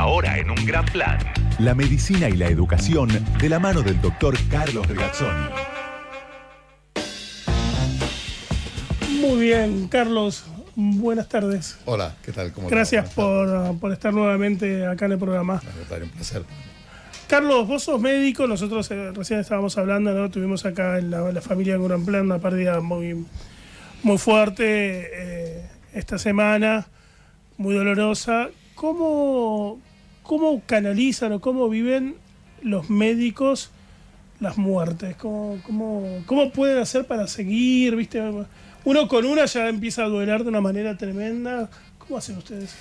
Ahora en un gran plan. La medicina y la educación de la mano del doctor Carlos Regazzoni. Muy bien, Carlos. Buenas tardes. Hola, ¿qué tal? ¿Cómo Gracias por estar nuevamente acá en el programa. Un placer. Carlos, vos sos médico, nosotros recién estábamos hablando, ¿no? Tuvimos acá en la familia en Gran Plan una pérdida muy fuerte esta semana, muy dolorosa. ¿Cómo canalizan o cómo viven los médicos las muertes? ¿Cómo pueden hacer para seguir? ¿Viste? Uno con una ya empieza a duelar de una manera tremenda. ¿Cómo hacen ustedes?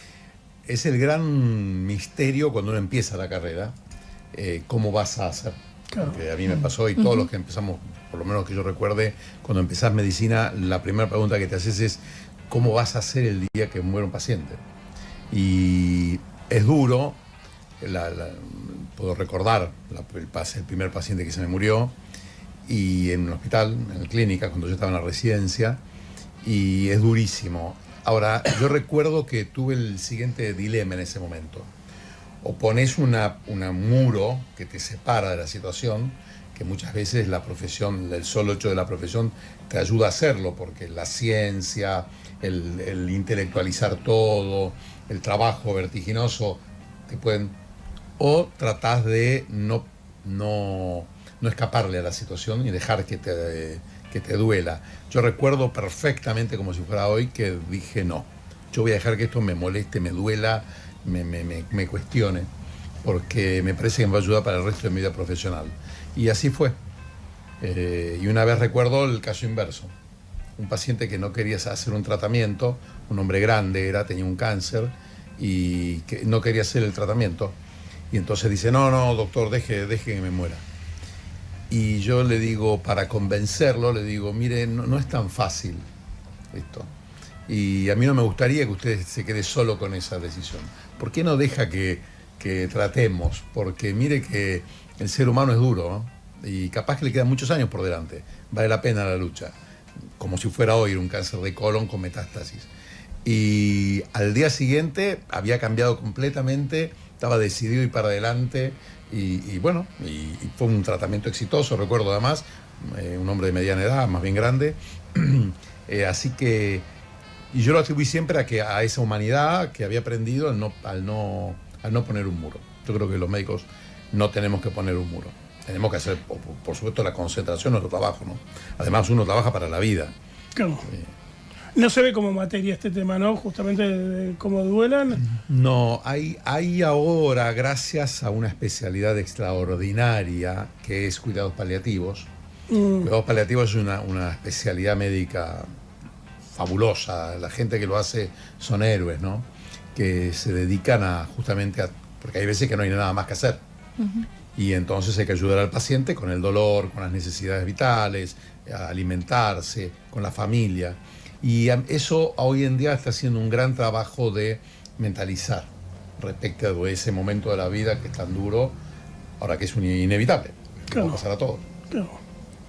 Es el gran misterio cuando uno empieza la carrera, cómo vas a hacer. Claro. Porque a mí me pasó y todos los que empezamos, por lo menos que yo recuerde, cuando empezás medicina, la primera pregunta que te haces es ¿cómo vas a hacer el día que muere un paciente? Y es duro, puedo recordar el primer paciente que se me murió, y en un hospital, en la clínica, cuando yo estaba en la residencia, y es durísimo. Ahora, yo recuerdo que tuve el siguiente dilema en ese momento. O pones un muro que te separa de la situación, que muchas veces la profesión, el solo hecho de la profesión te ayuda a hacerlo, porque la ciencia, el intelectualizar todo, el trabajo vertiginoso, te pueden... O tratás de no escaparle a la situación y dejar que te duela. Yo recuerdo perfectamente, como si fuera hoy, que dije no. Yo voy a dejar que esto me moleste, me duela, me cuestione, porque me parece que me va a ayudar para el resto de mi vida profesional. Y así fue. Y una vez recuerdo el caso inverso. Un paciente que no quería hacer un tratamiento, un hombre grande tenía un cáncer y que no quería hacer el tratamiento. Y entonces dice, no, doctor, deje que me muera. Y yo le digo, para convencerlo, le digo, mire, no es tan fácil esto. Y a mí no me gustaría que usted se quede solo con esa decisión. ¿Por qué no deja que tratemos? Porque mire que el ser humano es duro, ¿no? Y capaz que le quedan muchos años por delante. Vale la pena la lucha. Como si fuera hoy un cáncer de colon con metástasis. Y al día siguiente había cambiado completamente, estaba decidido ir para adelante y bueno, y fue un tratamiento exitoso, recuerdo además, un hombre de mediana edad, más bien grande. Así que... Y yo lo atribuí siempre a esa humanidad que había aprendido al no poner un muro. Yo creo que los médicos no tenemos que poner un muro. Tenemos que hacer, por supuesto, la concentración de nuestro trabajo, ¿no? Además, uno trabaja para la vida. Claro. No se ve como materia este tema, ¿no? Justamente de cómo duelan. No, hay ahora, gracias a una especialidad extraordinaria que es cuidados paliativos. Cuidados paliativos es una especialidad médica fabulosa. La gente que lo hace son héroes, ¿no? Que se dedican justamente a... Porque hay veces que no hay nada más que hacer. Y entonces hay que ayudar al paciente con el dolor, con las necesidades vitales, a alimentarse, con la familia. Y eso hoy en día está haciendo un gran trabajo de mentalizar respecto a ese momento de la vida que es tan duro, ahora que es inevitable, que va a pasar a todos. Claro.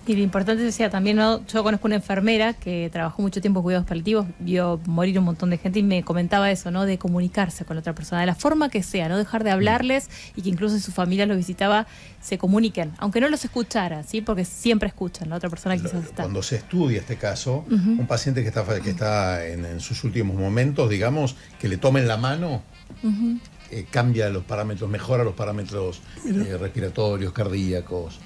Y lo importante decía también, ¿no? Yo conozco una enfermera que trabajó mucho tiempo en cuidados paliativos, vio morir un montón de gente y me comentaba eso, ¿no? De comunicarse con la otra persona, de la forma que sea, no dejar de hablarles y que incluso si su familia los visitaba, se comuniquen, aunque no los escuchara, ¿sí? Porque siempre escuchan, la otra persona quizás está. Cuando se estudia este caso, un paciente que está en sus últimos momentos, digamos, que le tomen la mano, cambia los parámetros, mejora los parámetros respiratorios, cardíacos.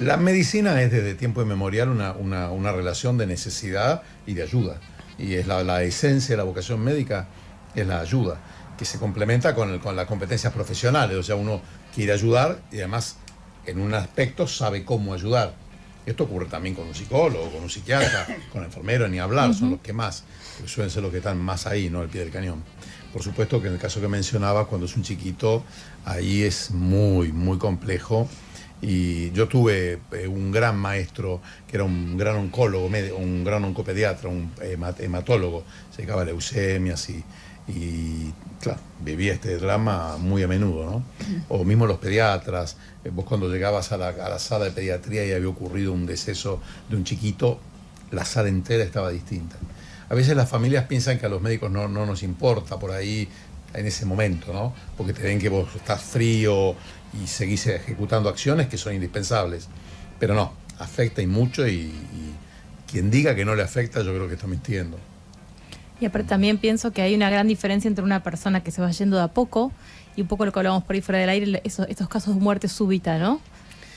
La medicina es desde tiempo inmemorial una relación de necesidad y de ayuda. Y es la esencia de la vocación médica, es la ayuda, que se complementa con las competencias profesionales. O sea, uno quiere ayudar y además en un aspecto sabe cómo ayudar. Esto ocurre también con un psicólogo, con un psiquiatra, con el enfermero, ni hablar, son los que más, porque suelen ser los que están más ahí, ¿no? Al pie del cañón. Por supuesto que en el caso que mencionaba, cuando es un chiquito, ahí es muy, muy complejo. Y yo tuve un gran maestro que era un gran oncólogo, un gran oncopediatra, un hematólogo, se dedicaba a leucemias y claro, vivía este drama muy a menudo, ¿no? O mismo los pediatras, vos cuando llegabas a la sala de pediatría y había ocurrido un deceso de un chiquito, la sala entera estaba distinta. A veces las familias piensan que a los médicos no nos importa por ahí, en ese momento, ¿no? Porque te ven que vos estás frío y seguís ejecutando acciones que son indispensables. Pero no, afecta y mucho, y quien diga que no le afecta, yo creo que está mintiendo. Y aparte también pienso que hay una gran diferencia entre una persona que se va yendo de a poco y un poco lo que hablábamos por ahí fuera del aire, estos casos de muerte súbita, ¿no?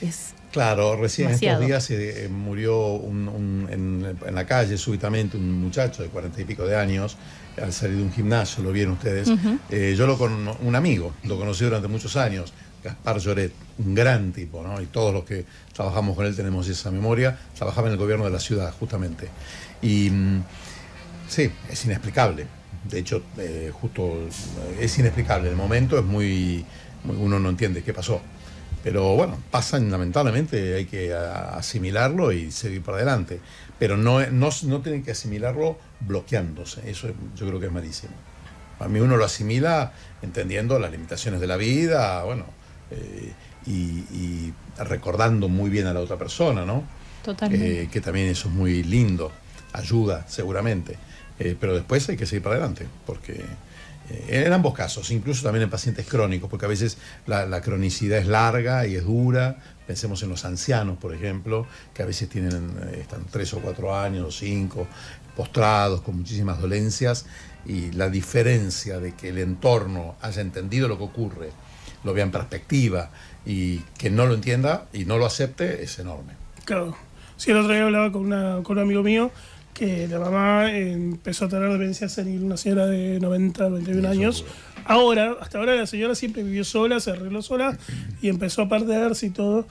Es Claro, recién demasiado. estos días murió en la calle súbitamente un muchacho de 40 y pico de años al salir de un gimnasio, lo vieron ustedes. Un amigo, lo conocí durante muchos años, Gaspar Lloret, un gran tipo, ¿no? Y todos los que trabajamos con él tenemos esa memoria. Trabajaba en el gobierno de la ciudad, justamente. Y sí, es inexplicable. De hecho, es inexplicable. El momento es uno no entiende qué pasó. Pero bueno, pasan, lamentablemente, hay que asimilarlo y seguir para adelante. Pero no tienen que asimilarlo bloqueándose. Eso yo creo que es malísimo. A mí uno lo asimila entendiendo las limitaciones de la vida, bueno, y recordando muy bien a la otra persona, ¿no? Totalmente. Que también eso es muy lindo, ayuda seguramente. Pero después hay que seguir para adelante, porque en ambos casos, incluso también en pacientes crónicos, porque a veces la cronicidad es larga y es dura. Pensemos en los ancianos, por ejemplo, que a veces están 3 o 4 años, o 5, postrados, con muchísimas dolencias, y la diferencia de que el entorno haya entendido lo que ocurre, lo vea en perspectiva, y que no lo entienda y no lo acepte, es enorme. Claro. Sí, el otro día hablaba con un amigo mío que la mamá empezó a tener demencia senil, una señora de 90, 91 años. Hasta ahora la señora siempre vivió sola, se arregló sola y empezó a perderse y todo.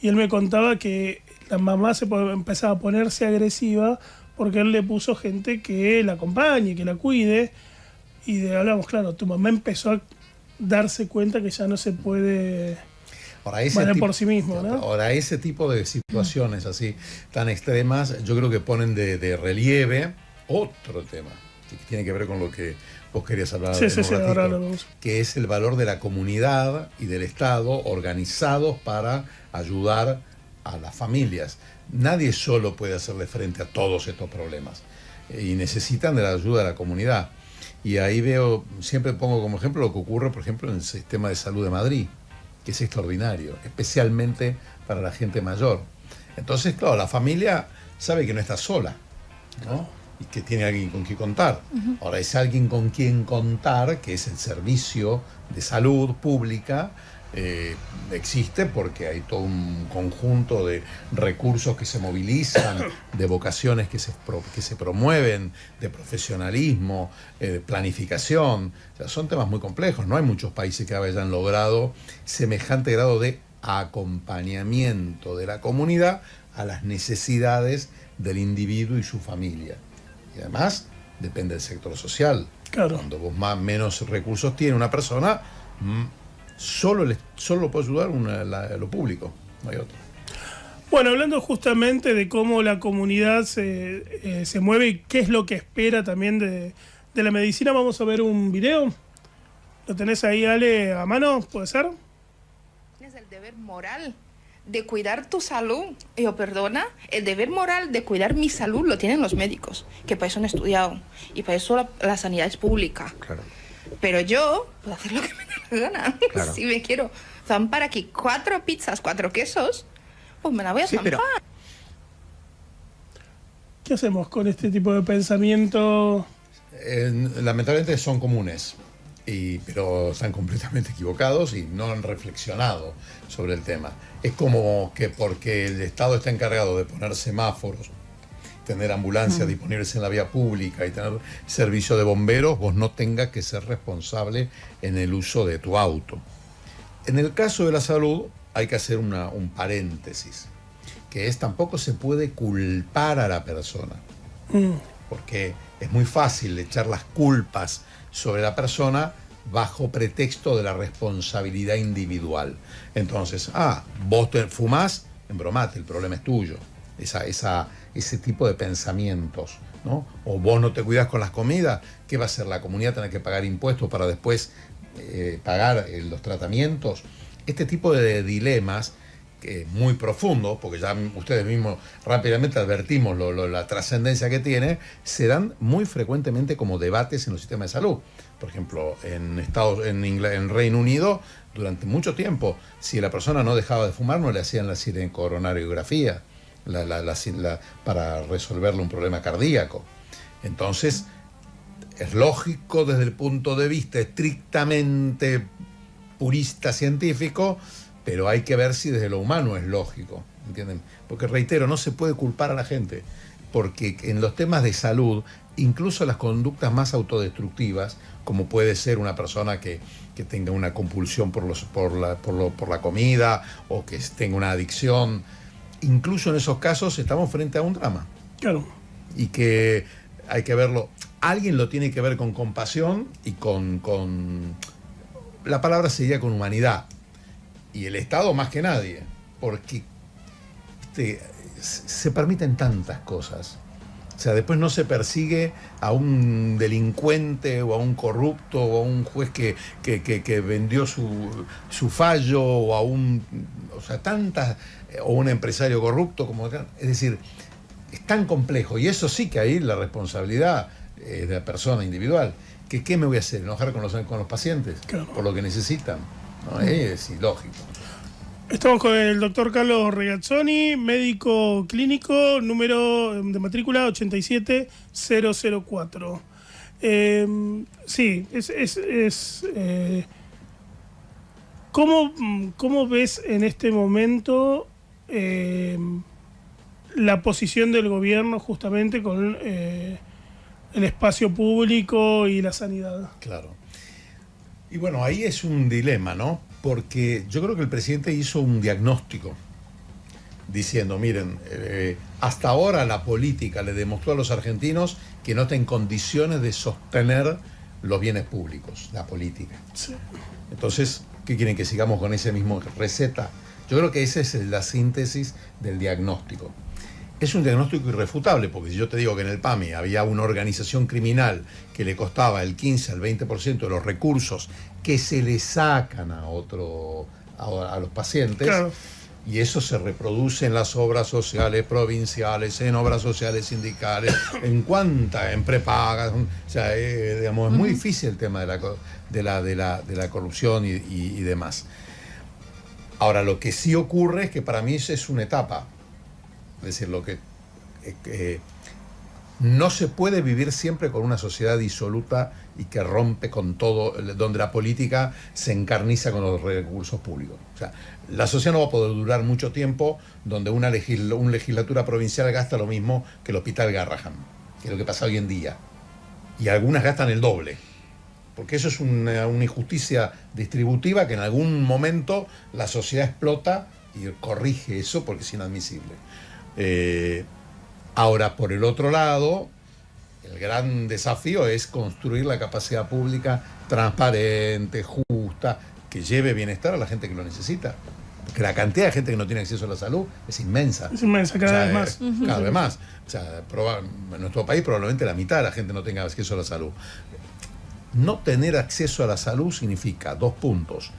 Y él me contaba que la mamá empezaba a ponerse agresiva porque él le puso gente que la acompañe, que la cuide. Y hablamos, claro, tu mamá empezó a darse cuenta que ya no se puede valer por sí mismo, ¿no? Ahora, ese tipo de situaciones así tan extremas, yo creo que ponen de relieve otro tema que tiene que ver con lo que vos querías hablar Sí, ahora lo vemos. Que es el valor de la comunidad y del Estado organizados para ayudar a las familias. Nadie solo puede hacerle frente a todos estos problemas y necesitan de la ayuda de la comunidad. Y ahí siempre pongo como ejemplo lo que ocurre, por ejemplo, en el sistema de salud de Madrid, que es extraordinario, especialmente para la gente mayor. Entonces, claro, la familia sabe que no está sola, ¿no? Y que tiene alguien con quien contar. Ahora, es alguien con quien contar, que es el servicio de salud pública, existe porque hay todo un conjunto de recursos que se movilizan, de vocaciones que se promueven, de profesionalismo, de planificación. O sea, son temas muy complejos. No hay muchos países que hayan logrado semejante grado de acompañamiento de la comunidad a las necesidades del individuo y su familia. Y además depende del sector social. Claro. Cuando vos menos recursos tiene una persona, solo puede ayudar lo público, no hay otro. Bueno, hablando justamente de cómo la comunidad se mueve y qué es lo que espera también de la medicina, vamos a ver un video. ¿Lo tenés ahí, Ale, a mano? ¿Puede ser? Tienes el deber moral de cuidar tu salud. Yo, perdona, el deber moral de cuidar mi salud lo tienen los médicos, que para eso han estudiado y para eso la sanidad es pública. Claro. Pero yo puedo hacer lo que me dé la gana, Claro. si me quiero zampar aquí 4 pizzas, 4 quesos, pues me la voy a zampar. ¿Qué hacemos con este tipo de pensamiento? Lamentablemente son comunes, pero están completamente equivocados y no han reflexionado sobre el tema. Es como que porque el Estado está encargado de poner semáforos, tener ambulancias disponibles en la vía pública y tener servicio de bomberos, vos no tengas que ser responsable en el uso de tu auto. En el caso de la salud hay que hacer un paréntesis, que tampoco se puede culpar a la persona, porque es muy fácil echar las culpas sobre la persona bajo pretexto de la responsabilidad individual. Entonces, vos fumás, embromate, el problema es tuyo. Ese tipo de pensamientos, ¿no? O vos no te cuidas con las comidas, ¿qué va a hacer? ¿La comunidad tener que pagar impuestos para después pagar los tratamientos? Este tipo de dilemas, muy profundos, porque ya ustedes mismos rápidamente advertimos la trascendencia que tiene, se dan muy frecuentemente como debates en los sistemas de salud. Por ejemplo, en Reino Unido, durante mucho tiempo, si la persona no dejaba de fumar, no le hacían la coronariografía para resolverle un problema cardíaco. Entonces, es lógico desde el punto de vista estrictamente purista científico, pero hay que ver si desde lo humano es lógico, ¿entienden? Porque, reitero, no se puede culpar a la gente, porque en los temas de salud, incluso las conductas más autodestructivas, como puede ser una persona que tenga una compulsión por la comida, o que tenga una adicción, incluso en esos casos estamos frente a un drama. Claro. Y que hay que verlo, alguien lo tiene que ver con compasión y con la palabra sería con humanidad, y el Estado más que nadie, porque se permiten tantas cosas. O sea, después no se persigue a un delincuente o a un corrupto o a un juez que vendió su fallo o a un empresario corrupto, como es decir, es tan complejo, y eso sí que ahí la responsabilidad es de la persona individual. ¿Qué me voy a hacer? ¿Enojar con los pacientes? Claro. Por lo que necesitan, ¿no? Es ilógico. Estamos con el doctor Carlos Regazzoni, médico clínico, número de matrícula 87004. Sí, ¿cómo ves en este momento la posición del gobierno justamente con el espacio público y la sanidad? Claro. Y bueno, ahí es un dilema, ¿no? Porque yo creo que el presidente hizo un diagnóstico diciendo, miren, hasta ahora la política le demostró a los argentinos que no está en condiciones de sostener los bienes públicos, la política. Sí. Entonces, ¿qué quieren? ¿Que sigamos con esa misma receta? Yo creo que esa es la síntesis del diagnóstico. Es un diagnóstico irrefutable, porque si yo te digo que en el PAMI había una organización criminal que le costaba el 15 al 20% de los recursos que se le sacan a los pacientes, Claro. y eso se reproduce en las obras sociales provinciales, en obras sociales sindicales, en prepagas, o sea, digamos, es muy difícil el tema de la corrupción y demás. Ahora, lo que sí ocurre es que para mí es una etapa. Es decir, no se puede vivir siempre con una sociedad disoluta y que rompe con todo, donde la política se encarniza con los recursos públicos. O sea, la sociedad no va a poder durar mucho tiempo donde una legislatura provincial gasta lo mismo que el Hospital Garrahan, que es lo que pasa hoy en día. Y algunas gastan el doble. Porque eso es una injusticia distributiva que en algún momento la sociedad explota y corrige eso porque es inadmisible. Ahora, por el otro lado, el gran desafío es construir la capacidad pública transparente, justa, que lleve bienestar a la gente que lo necesita. Porque la cantidad de gente que no tiene acceso a la salud es inmensa. Es inmensa, cada vez más. Cada vez más. O sea, en nuestro país probablemente la mitad de la gente no tenga acceso a la salud. No tener acceso a la salud significa 2 puntos.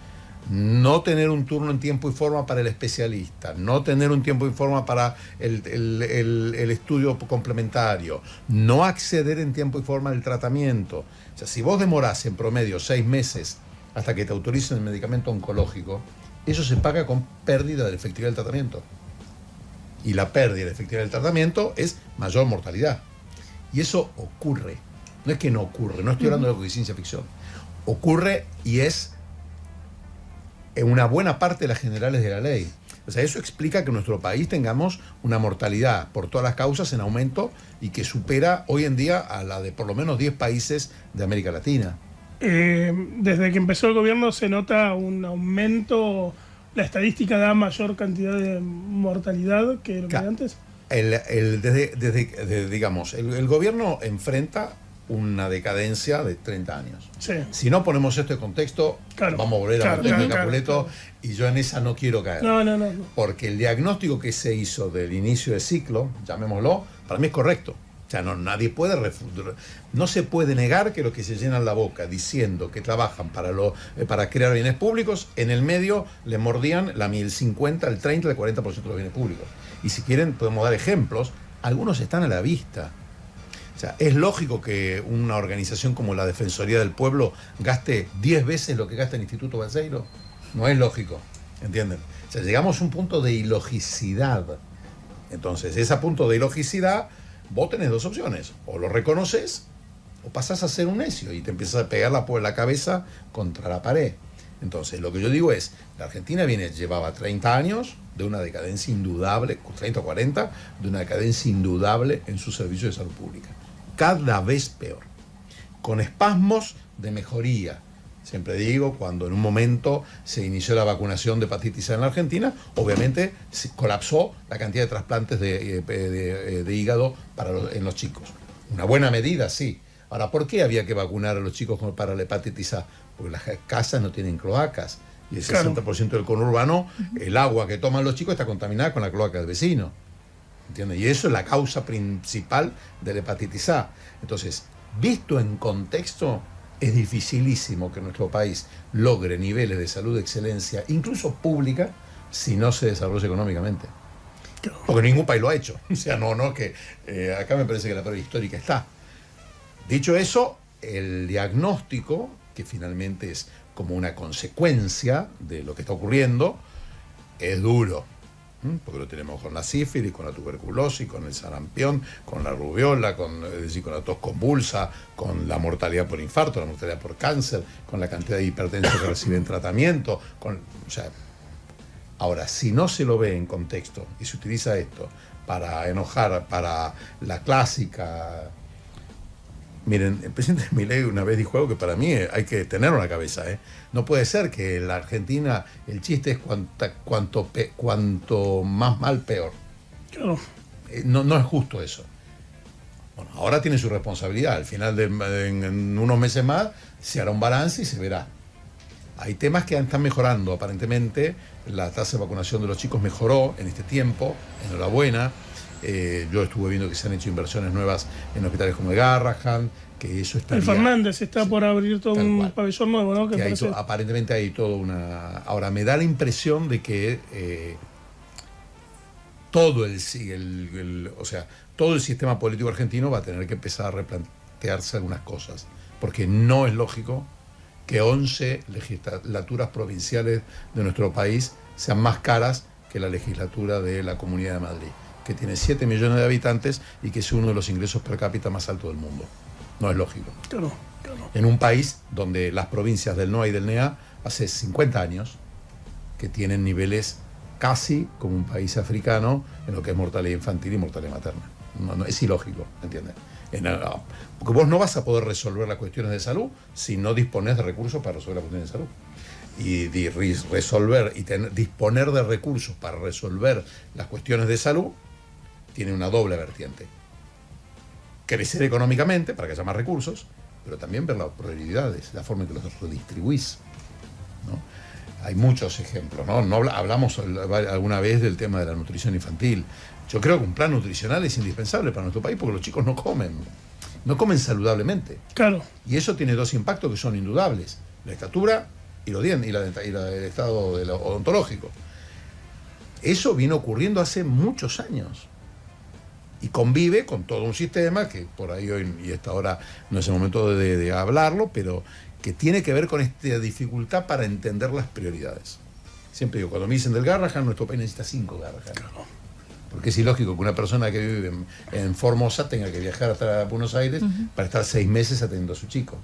No tener un turno en tiempo y forma para el especialista, no tener un tiempo y forma para el estudio complementario, no acceder en tiempo y forma al tratamiento. O sea, si vos demorás en promedio 6 meses hasta que te autoricen el medicamento oncológico, eso se paga con pérdida de la efectividad del tratamiento. Y la pérdida de la efectividad del tratamiento es mayor mortalidad. Y eso ocurre. No es que no ocurre, no estoy hablando de algo de ciencia ficción. Ocurre y es en una buena parte de las generales de la ley. O sea, eso explica que en nuestro país tengamos una mortalidad por todas las causas en aumento y que supera hoy en día a la de por lo menos 10 países de América Latina. Desde que empezó el gobierno se nota un aumento, la estadística da mayor cantidad de mortalidad que lo que era antes. Digamos, el gobierno enfrenta una decadencia de 30 años. Sí. Si no ponemos esto en contexto, Claro, vamos a volver a Capuleto, y yo en esa no quiero caer. No. Porque el diagnóstico que se hizo del inicio de ciclo, llamémoslo, para mí es correcto. O sea, nadie puede refutar. No se puede negar que los que se llenan la boca diciendo que trabajan para crear bienes públicos, en el medio le mordían el 50, el 30, el 40% de los bienes públicos. Y si quieren podemos dar ejemplos, algunos están a la vista. O sea, es lógico que una organización como la Defensoría del Pueblo gaste 10 veces lo que gasta el Instituto Balseiro. No es lógico, ¿entienden? O sea, llegamos a un punto de ilogicidad. Entonces, ese punto de ilogicidad, vos tenés dos opciones. O lo reconoces o pasás a ser un necio y te empiezas a pegar la cabeza contra la pared. Entonces, lo que yo digo es, la Argentina llevaba 30 años de una decadencia indudable, 30 o 40, de una decadencia indudable en su servicio de salud pública. Cada vez peor. Con espasmos de mejoría. Siempre digo, cuando en un momento se inició la vacunación de hepatitis A en la Argentina, obviamente se colapsó la cantidad de trasplantes de hígado en los chicos. Una buena medida, sí. Ahora, ¿por qué había que vacunar a los chicos para la hepatitis A? Porque las casas no tienen cloacas. Y el 60% del conurbano, el agua que toman los chicos está contaminada con la cloaca del vecino. ¿Entiendes? Y eso es la causa principal de la hepatitis A. Entonces, visto en contexto, es dificilísimo que nuestro país logre niveles de salud de excelencia, incluso pública, si no se desarrolla económicamente. Porque ningún país lo ha hecho. O sea, que acá me parece que la prueba histórica está. Dicho eso, el diagnóstico, que finalmente es como una consecuencia de lo que está ocurriendo, es duro. Porque lo tenemos con la sífilis, con la tuberculosis, con el sarampión, con la rubiola, es decir, con la tos convulsa, con la mortalidad por infarto, la mortalidad por cáncer, con la cantidad de hipertensos que reciben tratamiento. Ahora, si no se lo ve en contexto y se utiliza esto para enojar, para la clásica... Miren, el presidente Milei una vez dijo algo que para mí hay que tenerlo en la cabeza. No puede ser que en la Argentina el chiste es cuanto más mal, peor. Claro. No es justo eso. Bueno, ahora tiene su responsabilidad. Al final, en unos meses más, se hará un balance y se verá. Hay temas que están mejorando. Aparentemente, la tasa de vacunación de los chicos mejoró en este tiempo. Enhorabuena. Yo estuve viendo que se han hecho inversiones nuevas en hospitales como el Garrahan, que eso está... El Fernández está por abrir todo un pabellón nuevo, ¿no? Que aparentemente hay toda una... Ahora, me da la impresión de que todo el sistema político argentino va a tener que empezar a replantearse algunas cosas, porque no es lógico que 11 legislaturas provinciales de nuestro país sean más caras que la legislatura de la Comunidad de Madrid, que tiene 7 millones de habitantes y que es uno de los ingresos per cápita más altos del mundo. No es lógico. Claro. En un país donde las provincias del NOA y del NEA hace 50 años que tienen niveles casi como un país africano en lo que es mortalidad infantil y mortalidad materna. No, es ilógico, ¿entiendes? Porque vos no vas a poder resolver las cuestiones de salud si no dispones de recursos para resolver las cuestiones de salud. Y disponer de recursos para resolver las cuestiones de salud tiene una doble vertiente. Crecer económicamente para que haya más recursos, pero también ver las prioridades, la forma en que los redistribuís, ¿no? Hay muchos ejemplos, ¿no? Hablamos alguna vez del tema de la nutrición infantil. Yo creo que un plan nutricional es indispensable para nuestro país porque los chicos no comen saludablemente. Claro. Y eso tiene dos impactos que son indudables: la estatura y los dientes, y el estado odontológico. Eso viene ocurriendo hace muchos años. Y convive con todo un sistema que por ahí hoy y esta hora no es el momento de hablarlo, pero que tiene que ver con esta dificultad para entender las prioridades. Siempre digo, cuando me dicen del Garrahan, nuestro país necesita 5 Garrahan. Porque es ilógico que una persona que vive en Formosa tenga que viajar hasta Buenos Aires para estar 6 meses atendiendo a su chico.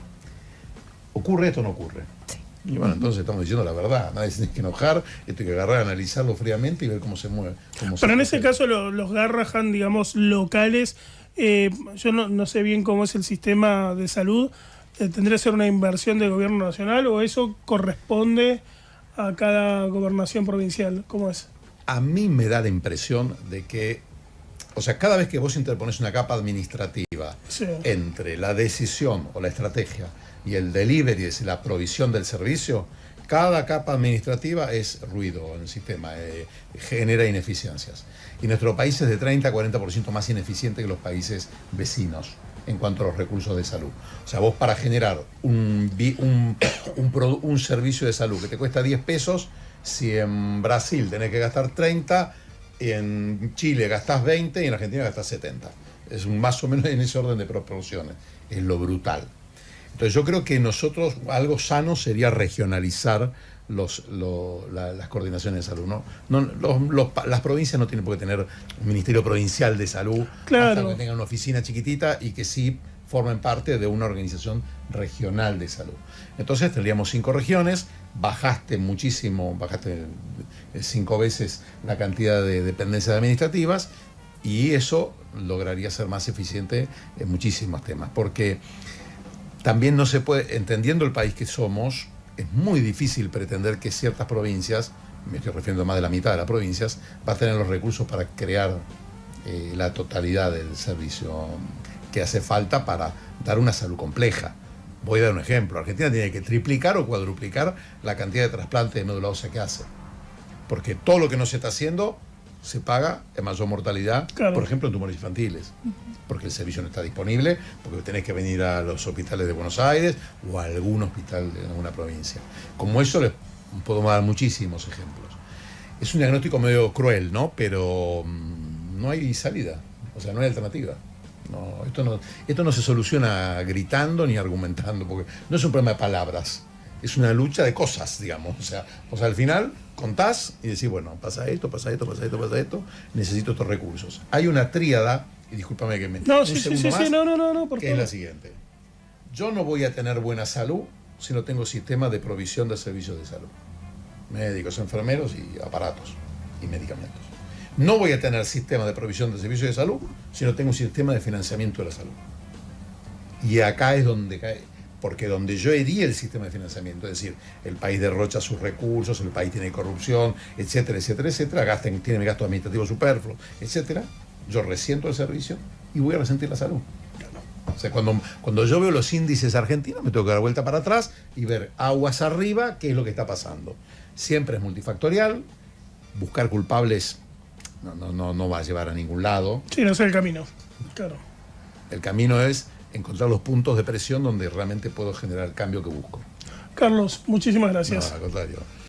¿Ocurre esto o no ocurre? Sí. Y bueno, entonces estamos diciendo la verdad. Nadie se tiene que enojar, esto hay que agarrar, analizarlo fríamente y ver cómo se mueve. Pero en ese caso los Garrahan, digamos, locales, yo no sé bien cómo es el sistema de salud. ¿Tendría que ser una inversión del gobierno nacional o eso corresponde a cada gobernación provincial? ¿Cómo es? A mí me da la impresión de que, o sea, cada vez que vos interpones una capa administrativa entre la decisión o la estrategia y el delivery, es la provisión del servicio, cada capa administrativa es ruido en el sistema, genera ineficiencias. Y nuestro país es de 30 a 40% más ineficiente que los países vecinos en cuanto a los recursos de salud. O sea, vos para generar un servicio de salud que te cuesta 10 pesos, si en Brasil tenés que gastar 30, en Chile gastás 20 y en Argentina gastás 70. Es más o menos en ese orden de proporciones. Es lo brutal. Entonces yo creo que nosotros, algo sano sería regionalizar las coordinaciones de salud. Las provincias no tienen por qué tener un ministerio provincial de salud, Claro. hasta que tengan una oficina chiquitita y que sí formen parte de una organización regional de salud. Entonces tendríamos 5 regiones, bajaste 5 veces la cantidad de dependencias administrativas, y eso lograría ser más eficiente en muchísimos temas, porque también no se puede, entendiendo el país que somos, es muy difícil pretender que ciertas provincias, me estoy refiriendo a más de la mitad de las provincias, va a tener los recursos para crear la totalidad del servicio que hace falta para dar una salud compleja. Voy a dar un ejemplo. Argentina tiene que triplicar o cuadruplicar la cantidad de trasplantes de médula ósea que hace, porque todo lo que no se está haciendo se paga en mayor mortalidad, Claro. por ejemplo en tumores infantiles, porque el servicio no está disponible, porque tenés que venir a los hospitales de Buenos Aires o a algún hospital de alguna provincia. Como eso les puedo dar muchísimos ejemplos. Es un diagnóstico medio cruel, ¿no? Pero no hay salida, o sea, no hay alternativa. No, esto no se soluciona gritando ni argumentando, porque no es un problema de palabras, es una lucha de cosas, digamos. O sea, al final contás y decís, bueno, pasa esto, pasa esto, pasa esto, pasa esto, necesito estos recursos. Hay una tríada, y discúlpame que me... No, un sí, segundo más, no, por que es favor. la siguiente. Yo no voy a tener buena salud si no tengo sistema de provisión de servicios de salud. Médicos, enfermeros y aparatos y medicamentos. No voy a tener sistema de provisión de servicios de salud si no tengo un sistema de financiamiento de la salud. Y acá es donde cae, porque donde yo herí el sistema de financiamiento, es decir, el país derrocha sus recursos, el país tiene corrupción, etcétera, etcétera, etcétera, tiene gastos administrativos superfluos, etcétera, yo resiento el servicio y voy a resentir la salud. O sea, cuando yo veo los índices argentinos, me tengo que dar vuelta para atrás y ver aguas arriba qué es lo que está pasando. Siempre es multifactorial, buscar culpables no va a llevar a ningún lado. Sí, no sé el camino. Claro. El camino es encontrar los puntos de presión donde realmente puedo generar el cambio que busco. Carlos, muchísimas gracias. No, al contrario.